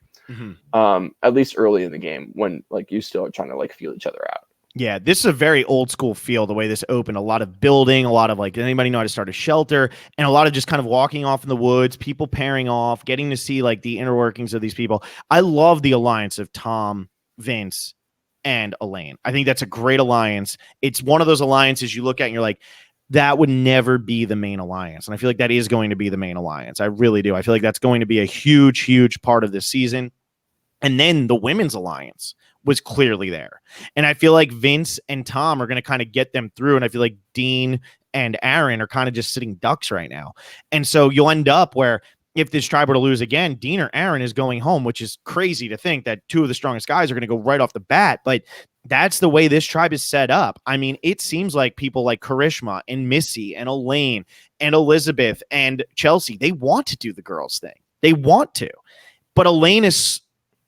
At least early in the game, when like you still are trying to like feel each other out. Yeah, this is a very old school feel, the way this opened. A lot of building, a lot of like, anybody know how to start a shelter, and a lot of just kind of walking off in the woods, people pairing off, getting to see like the inner workings of these people. I love the alliance of Tom, Vince, and Elaine. I think that's a great alliance. It's one of those alliances you look at and you're like, that would never be the main alliance. And I feel like that is going to be the main alliance. I really do. I feel like that's going to be a huge, huge part of this season. And then the women's alliance was clearly there. And I feel like Vince and Tom are going to kind of get them through. And I feel like Dean and Aaron are kind of just sitting ducks right now. And so you'll end up where if this tribe were to lose again, Dean or Aaron is going home, which is crazy to think that two of the strongest guys are going to go right off the bat. But that's the way this tribe is set up. I mean, it seems like people like Karishma and Missy and Elaine and Elizabeth and Chelsea, they want to do the girls thing. They want to. But Elaine is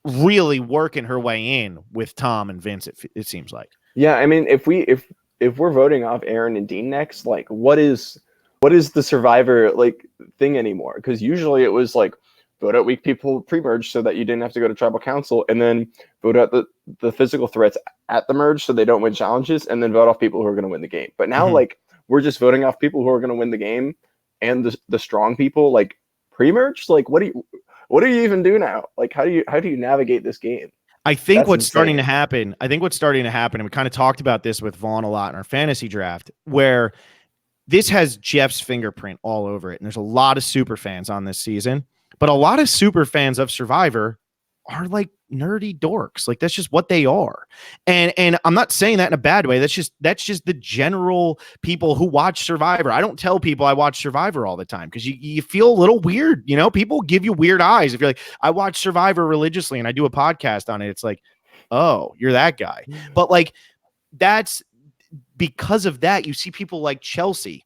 really working her way in with Tom and Vince, it seems like. Yeah, I mean, if we're voting off Aaron and Dean next, like what is the Survivor like thing anymore? Because usually it was like vote out weak people pre-merge so that you didn't have to go to tribal council, and then vote out the physical threats at the merge so they don't win challenges, and then vote off people who are going to win the game. But now like we're just voting off people who are going to win the game and the strong people like pre-merge. Like what do you even do now? Like how do you navigate this game? I think what's starting to happen, and we kind of talked about this with Vaughn a lot in our fantasy draft, where this has Jeff's fingerprint all over it. And there's a lot of super fans on this season, but a lot of super fans of Survivor are like nerdy dorks. Like that's just what they are. And I'm not saying that in a bad way. That's just the general people who watch Survivor. I don't tell people I watch Survivor all the time because you feel a little weird. People give you weird eyes. If you're like, I watch Survivor religiously and I do a podcast on it, it's like, oh, you're that guy. But like, that's because of that. You see people like Chelsea,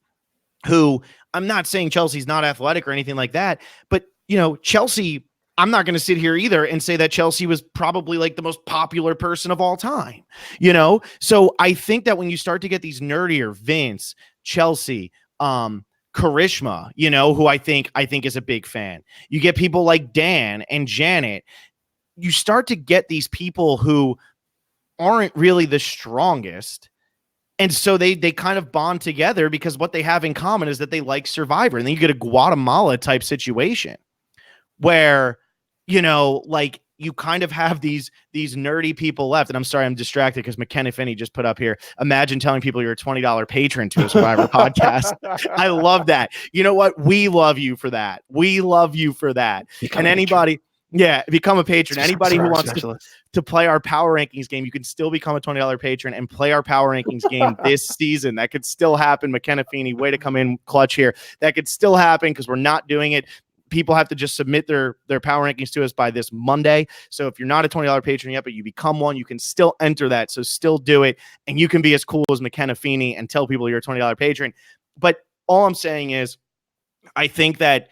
who I'm not saying Chelsea's not athletic or anything like that, but Chelsea, I'm not going to sit here either and say that Chelsea was probably like the most popular person of all time, So I think that when you start to get these nerdier Vince, Chelsea, Karishma, who I think is a big fan, you get people like Dan and Janet, you start to get these people who aren't really the strongest. And so they kind of bond together because what they have in common is that they like Survivor. And then you get a Guatemala type situation where, like you kind of have these nerdy people left. And I'm sorry, I'm distracted because McKenna Finney just put up here. Imagine telling people you're a $20 patron to a Survivor podcast. I love that. You know what? We love you for that. And anybody, become a patron. Anybody who wants to play our power rankings game, you can still become a $20 patron and play our power rankings game this season. That could still happen. McKenna Feeney, way to come in clutch here. That could still happen because we're not doing it. People have to just submit their power rankings to us by this Monday. So if you're not a $20 patron yet, but you become one, you can still enter that. So still do it. And you can be as cool as McKenna Feeney and tell people you're a $20 patron. But all I'm saying is, I think that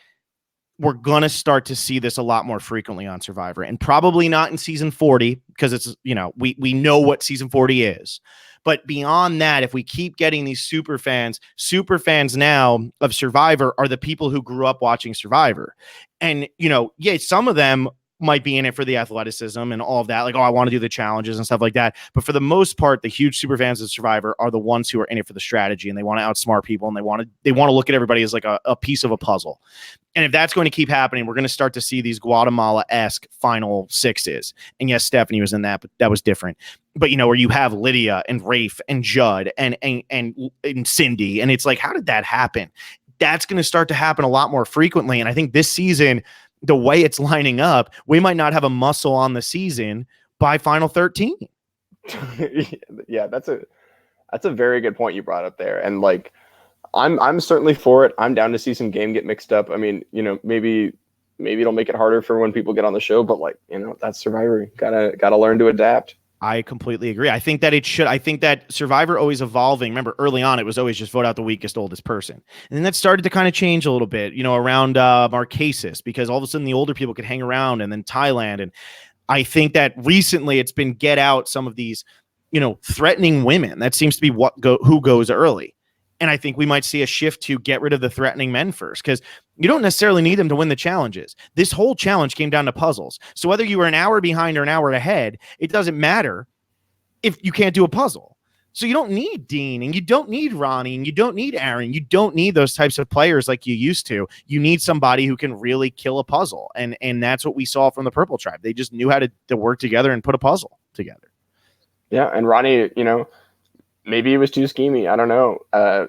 we're going to start to see this a lot more frequently on Survivor, and probably not in season 40 because it's, we know what season 40 is. But beyond that, if we keep getting these super fans now of Survivor are the people who grew up watching Survivor. And, some of them might be in it for the athleticism and all of that. Like, oh, I want to do the challenges and stuff like that. But for the most part, the huge super fans of Survivor are the ones who are in it for the strategy, and they want to outsmart people, and they want to look at everybody as like a piece of a puzzle. And if that's going to keep happening, we're going to start to see these Guatemala-esque final sixes. And yes, Stephanie was in that, but that was different. But where you have Lydia and Rafe and Judd and Cindy, and it's like, how did that happen? That's going to start to happen a lot more frequently. And I think this season, the way it's lining up, we might not have a muscle on the season by final 13. Yeah, that's a very good point you brought up there. And like, I'm certainly for it. I'm down to see some game get mixed up. I mean, maybe it'll make it harder for when people get on the show, but like, that's Survivor. Gotta learn to adapt. I completely agree. I think that it should. I think that Survivor always evolving. Remember, early on, it was always just vote out the weakest, oldest person. And then that started to kind of change a little bit, around Marquesas, because all of a sudden the older people could hang around, and then Thailand. And I think that recently it's been get out some of these, threatening women. That seems to be who goes early. And I think we might see a shift to get rid of the threatening men first, because you don't necessarily need them to win the challenges. This whole challenge came down to puzzles. So whether you were an hour behind or an hour ahead, it doesn't matter if you can't do a puzzle. So you don't need Dean, and you don't need Ronnie, and you don't need Aaron. You don't need those types of players like you used to. You need somebody who can really kill a puzzle. And that's what we saw from the Purple Tribe. They just knew how to work together and put a puzzle together. Yeah, and Ronnie, maybe he was too schemy. I don't know.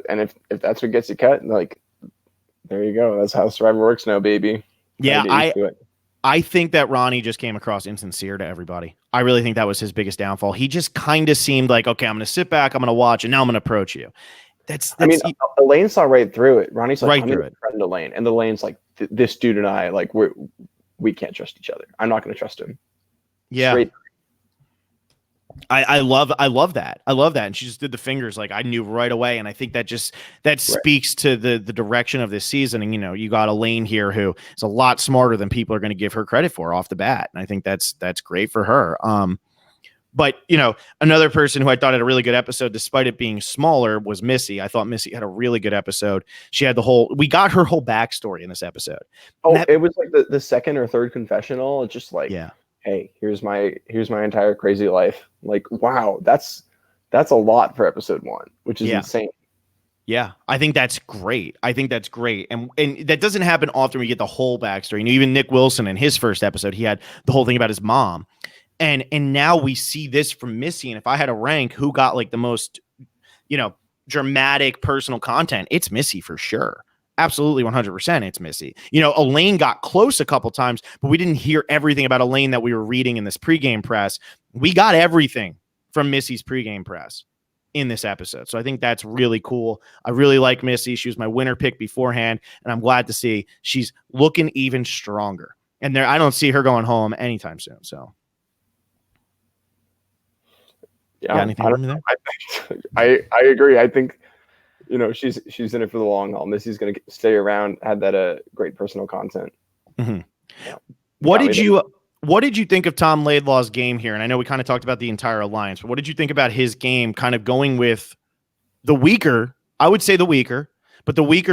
And if that's what gets you cut, like, there you go. That's how Survivor works now, baby. Yeah, I think that Ronnie just came across insincere to everybody. I really think that was his biggest downfall. He just kind of seemed like, okay, I'm going to sit back, I'm going to watch, and now I'm going to approach you. Elaine saw right through it. Ronnie's like, right I'm through it. Friend Elaine, and Elaine's like, this dude and I, like, we can't trust each other. I'm not going to trust him. Yeah. Straight. I love that. I love that. And she just did the fingers, like I knew right away. And I think that speaks to the direction of this season. And, you got Elaine here who is a lot smarter than people are going to give her credit for off the bat. And I think that's great for her. But, another person who I thought had a really good episode, despite it being smaller, was Missy. I thought Missy had a really good episode. She had we got her whole backstory in this episode. Oh, it was like the second or third confessional. It's just like, yeah. Hey, here's my entire crazy life. Like, wow, that's a lot for episode 1, which is insane. Yeah, I think that's great. And that doesn't happen often. We get the whole backstory. Even Nick Wilson in his first episode, he had the whole thing about his mom. And now we see this from Missy. And if I had to rank who got like the most, dramatic personal content, it's Missy for sure. Absolutely 100% it's Missy. Elaine got close a couple times, but we didn't hear everything about Elaine that we were reading in this pregame press. We got everything from Missy's pregame press in this episode. So I think that's really cool. I really like Missy. She was my winner pick beforehand, and I'm glad to see she's looking even stronger. And I don't see her going home anytime soon. So yeah, anything from there? I agree. I think she's in it for the long haul. Missy's going to stay around, had that great personal content. Mm-hmm. Yeah. What did you think of Tom Laidlaw's game here? And I know we kind of talked about the entire alliance, but what did you think about his game, kind of going with the weaker, I would say the weaker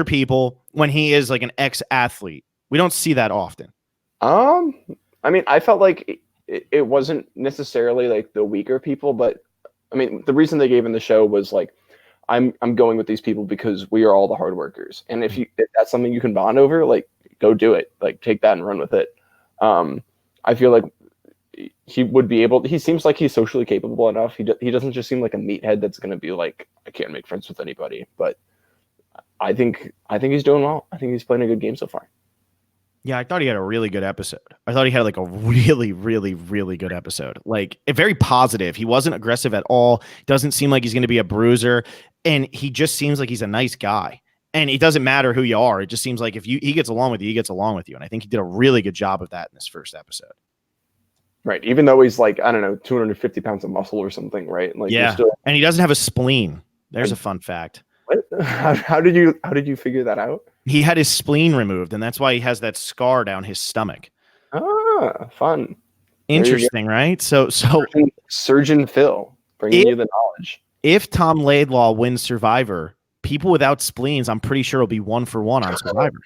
people when he is like an ex-athlete? We don't see that often. I felt like it wasn't necessarily like the weaker people, but the reason they gave him the show was like, I'm going with these people because we are all the hard workers. And if that's something you can bond over, like, go do it, like, take that and run with it. I feel like he would be able, he seems like he's socially capable enough. He doesn't just seem like a meathead that's going to be like, I can't make friends with anybody, but I think he's doing well. I think he's playing a good game so far. Yeah, I thought he had a really good episode. I thought he had like a really, really, really good episode. Like, very positive. He wasn't aggressive at all. Doesn't seem like he's going to be a bruiser. And he just seems like he's a nice guy. And it doesn't matter who you are. It just seems like if he gets along with you, he gets along with you. And I think he did a really good job of that in this first episode. Right. Even though he's like, I don't know, 250 pounds of muscle or something, right? Like, yeah. And he doesn't have a spleen. There's a fun fact. What? How did you figure that out? He had his spleen removed, and that's why he has that scar down his stomach. Ah, fun. Interesting, right? So Surgeon Phil bringing you the knowledge. If Tom Laidlaw wins Survivor, people without spleens, I'm pretty sure will be 1-for-1 on Survivor.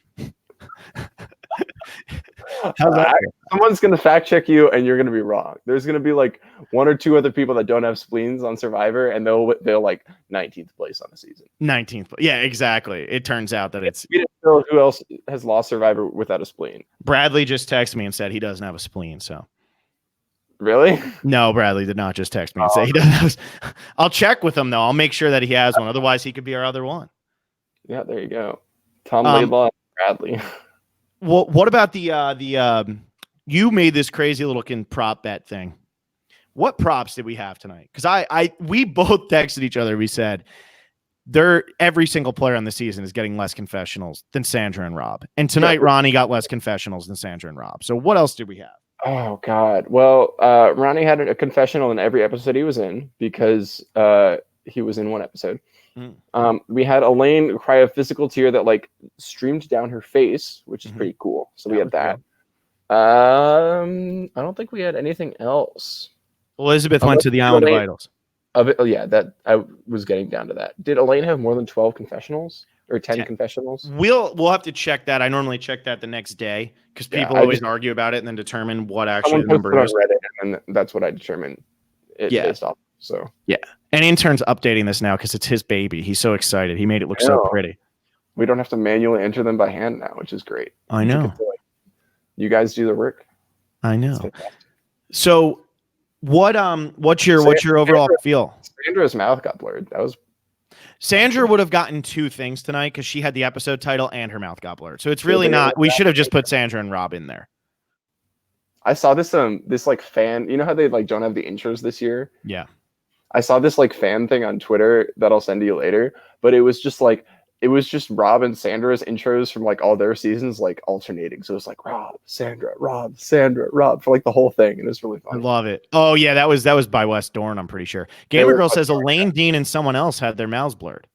Someone's going to fact check you, and you're going to be wrong. There's going to be like 1 or 2 other people that don't have spleens on Survivor, and they'll like 19th place on the season. 19th. Yeah, exactly. It turns out that it's who else has lost Survivor without a spleen. Bradley just texted me and said he doesn't have a spleen. So really? No, Bradley did not just text me and say he doesn't have. I'll check with him though. I'll make sure that he has one. Otherwise, he could be our other one. Yeah, there you go. Tom Laidlaw and Bradley. Well, what about you made this crazy little prop bet thing. What props did we have tonight? Because we both texted each other. We said every single player on the season is getting less confessionals than Sandra and Rob. And tonight, Ronnie got less confessionals than Sandra and Rob. So what else did we have? Oh God. Well, Ronnie had a confessional in every episode he was in because he was in one episode. Mm. We had Elaine cry a physical tear that like streamed down her face, which is pretty cool. So we had was that. real. I don't think we had anything else. Elizabeth went Unless to the Island of Elaine, Idols. oh yeah, that I was getting down to that. Did Elaine have more than 12 confessionals or 10 10. confessionals? We'll have to check that. I normally check that the next day because Yeah, people always argue about it and then determine what actually Someone the posted number on is. Reddit, and that's what I determined it Yeah. based off. So Yeah. And intern's updating this now because it's his baby. He's so excited. He made it look I so know. pretty. we don't have to manually enter them by hand now, which is great. I know. You guys do the work. I It's know. fantastic. So what's your overall feel? Sandra's mouth got blurred. That was Sandra would have gotten 2 things tonight because she had the episode title and her mouth got blurred. So it's really not. We should have just put Sandra and Rob in there. I saw this like fan. You know how they like don't have the intros this year? Yeah. I saw this like fan thing on Twitter that I'll send to you later, but it was just Rob and Sandra's intros from like all their seasons like alternating. So it was like Rob, Sandra, Rob for like the whole thing, and it was really I fun. love it. Oh yeah, that was by Wes Dorn, I'm pretty sure. Gamer Girl says Elaine Dean and someone else had their mouths blurred.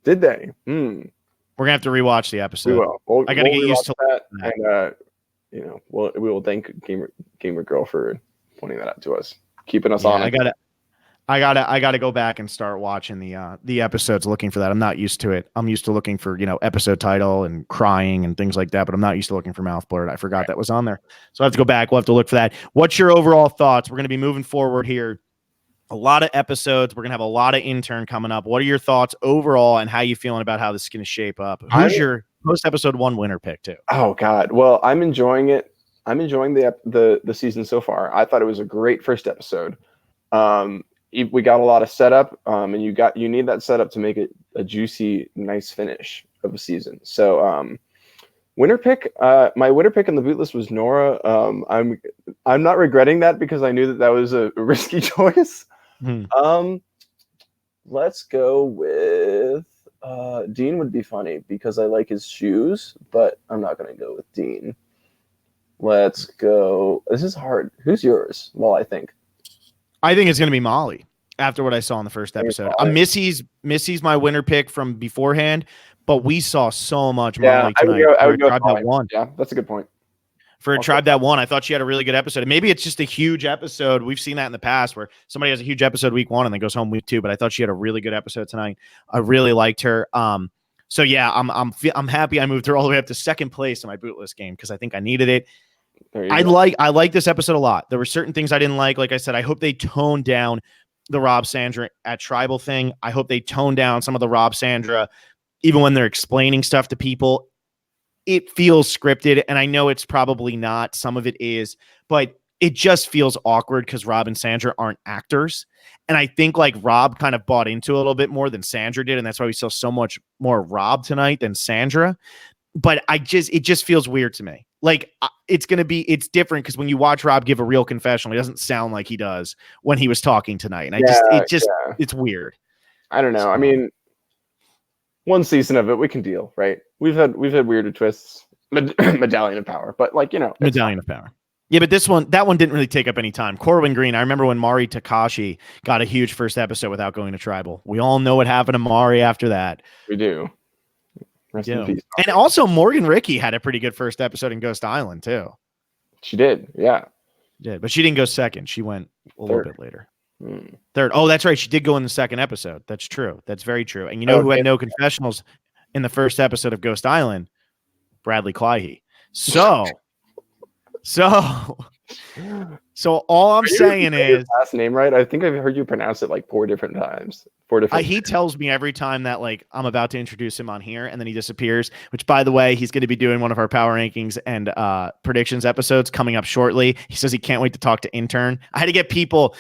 Did they? We're gonna have to rewatch the episode. We will. I gotta get used to that, and we will thank Gamer Girl for pointing that out to us, keeping us on. I gotta go back and start watching the episodes, looking for that. I'm not used to it. I'm used to looking for episode title and crying and things like that, but I'm not used to looking for mouth blurred. I forgot that was on there, so I have to go back. We'll have to look for that. What's your overall thoughts? We're gonna be moving forward here. A lot of episodes. We're gonna have a lot of intern coming up. What are your thoughts overall, and how you feeling about how this is gonna shape up? Who's your post episode 1 winner pick too? Oh God, well I'm enjoying it. I'm enjoying the season so far. I thought it was a great first episode. We got a lot of setup, and you need that setup to make it a juicy, nice finish of a season. So, winner pick, my winner pick on the boot list was Nora. I'm not regretting that because I knew that was a risky choice. Let's go with Dean. Would be funny because I like his shoes, but I'm not gonna go with Dean. Let's go. This is hard. Who's yours? Well, I think it's going to be Molly after what I saw in the first episode. Missy's my winner pick from beforehand, but we saw so much Molly tonight. I would go Tribe That Won. Yeah, that's a good point. For Tribe That Won, I thought she had a really good episode. And maybe it's just a huge episode. We've seen that in the past where somebody has a huge episode week 1 and then goes home week 2. But I thought she had a really good episode tonight. I really liked her. So yeah, I'm happy I moved her all the way up to second place in my bootless game because I think I needed it. I like this episode a lot. There were certain things I didn't like. Like I said, I hope they tone down the Rob Sandra at Tribal thing. I hope they tone down some of the Rob Sandra, even when they're explaining stuff to people. It feels scripted, and I know it's probably not. Some of it is, but it just feels awkward because Rob and Sandra aren't actors. And I think like Rob kind of bought into it a little bit more than Sandra did, and that's why we saw so much more Rob tonight than Sandra. But it just feels weird to me. Like it's different because when you watch Rob give a real confessional, he doesn't sound like he does when he was talking tonight. And it's weird. I don't know. I mean, one season of it, we can deal, right? We've had weirder twists, Medallion of Power, but like Medallion of Power. Yeah, but that one didn't really take up any time. Corwin Green. I remember when Mari Takashi got a huge first episode without going to Tribal. We all know what happened to Mari after that. We do. Rest in peace. And also Morgan Ricky had a pretty good first episode in Ghost Island too. She did, yeah. Did, but she didn't go second. She went a little bit later. Third. Oh, that's right. She did go in the second episode. That's true. That's very true. And who had no confessionals in the first episode of Ghost Island? Bradley Clyhe. So all I'm saying is last name right. I think I've heard you pronounce it like 4 different times. 4 different. He tells me every time that like I'm about to introduce him on here, and then he disappears. Which, by the way, he's going to be doing one of our power rankings and predictions episodes coming up shortly. He says he can't wait to talk to Intern. I had to get people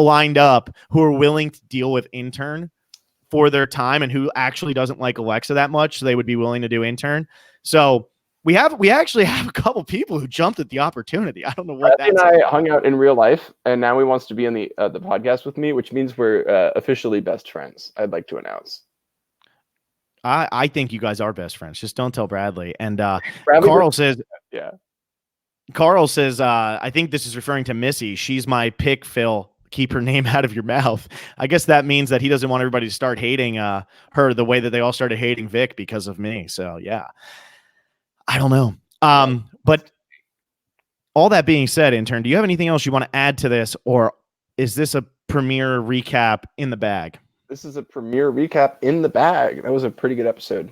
lined up who are willing to deal with Intern for their time and who actually doesn't like Alexa that much, so they would be willing to do Intern. So. We actually have a couple people who jumped at the opportunity. I don't know what that's. I hung out in real life, and now he wants to be on the podcast with me, which means we're officially best friends. I'd like to announce. I think you guys are best friends. Just don't tell Bradley. And Bradley Carl says, yeah. Carl says, I think this is referring to Missy. She's my pick, Phil. Keep her name out of your mouth. I guess that means that he doesn't want everybody to start hating her the way that they all started hating Vic because of me. So yeah, I don't know. But all that being said, intern, do you have anything else you want to add to this, or is this a premiere recap in the bag? This is a premiere recap in the bag. That was a pretty good episode.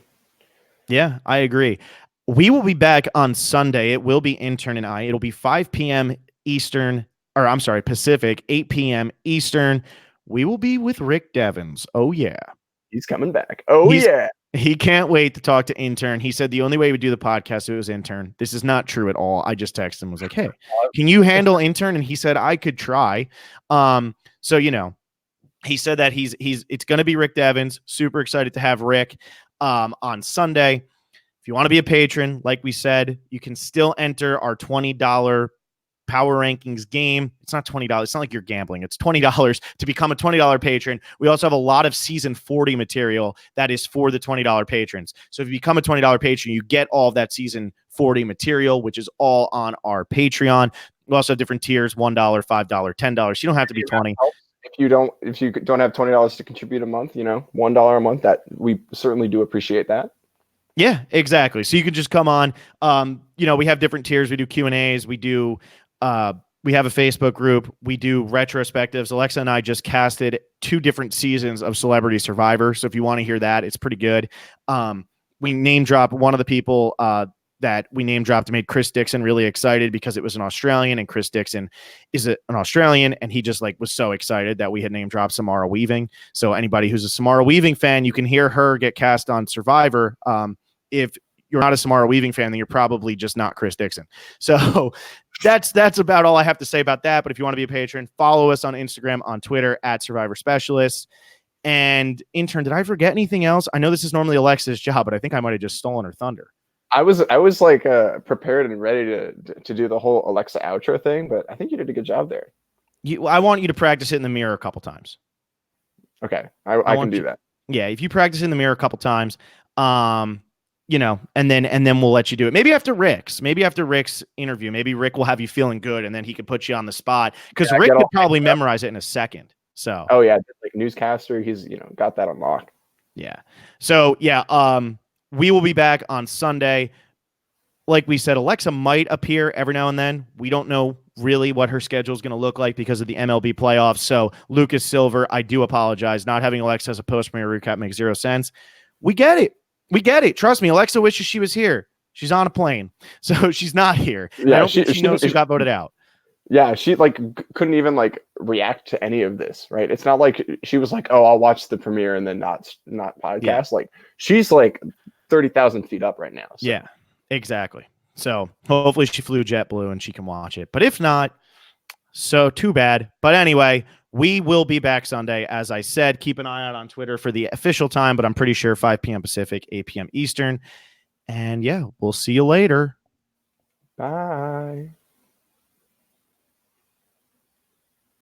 Yeah, I agree. We will be back on Sunday. It will be intern and I. It'll be 5 p.m. Eastern, or I'm sorry, Pacific, 8 p.m. Eastern. We will be with Rick Devens. Oh, yeah. He's coming back. Oh, yeah. He can't wait to talk to intern. He said the only way we do the podcast it was intern. This is not true at all. I just texted him, was like, hey, can you handle intern? And he said I could try. So, you know, he said that it's going to be Rick Devens. Super excited to have Rick on Sunday. If you want to be a patron, like we said, you can still enter our $20 Power Rankings game. It's not $20. It's not like you're gambling. It's $20 to become a $20 patron. We also have a lot of season 40 material that is for the $20 patrons. So if you become a $20 patron, you get all of that season 40 material, which is all on our Patreon. We also have different tiers: $1, $5, $10. You don't have to be 20. If you don't have $20 to contribute a month, $1 a month, that we certainly do appreciate that. Yeah, exactly. So you could just come on. We have different tiers. We do Q&As. We have a Facebook group. We do retrospectives. Alexa and I just casted 2 different seasons of Celebrity Survivor. So if you want to hear that, it's pretty good. We name drop one of the people that we name dropped made Chris Dixon really excited because it was an Australian, and Chris Dixon is an Australian, and he just was so excited that we had name dropped Samara Weaving. So anybody who's a Samara Weaving fan, you can hear her get cast on Survivor. If you're not a Samara Weaving fan, then you're probably just not Chris Dixon. So that's about all I have to say about that. But if you want to be a patron, follow us on Instagram, on Twitter @Survivor Specialists. And intern, did I forget anything else? I know this is normally Alexa's job, but I think I might have just stolen her thunder. I was prepared and ready to do the whole Alexa outro thing, but I think you did a good job there. I want you to practice it in the mirror a couple times. Okay, I can do that. Yeah, if you practice in the mirror a couple times, and then we'll let you do it. Maybe after Rick's interview, maybe Rick will have you feeling good, and then he could put you on the spot, because Rick could probably memorize it in a second. So, oh yeah, like newscaster, he's got that on lock. Yeah. So yeah, we will be back on Sunday. Like we said, Alexa might appear every now and then. We don't know really what her schedule is going to look like because of the MLB playoffs. So Lucas Silver, I do apologize. Not having Alexa as a post-premiere recap makes zero sense. We get it. Trust me. Alexa wishes she was here. She's on a plane, so she's not here. Yeah, I don't think she knows who got voted out. Yeah, she couldn't even react to any of this, right? It's not like she was like, "Oh, I'll watch the premiere and then not podcast." Yeah. Like she's 30,000 feet up right now. So. Yeah, exactly. So hopefully she flew JetBlue and she can watch it. But if not, so too bad. But anyway, we will be back Sunday. As I said, keep an eye out on Twitter for the official time, but I'm pretty sure 5 p.m. Pacific, 8 p.m. Eastern. And yeah, we'll see you later. Bye.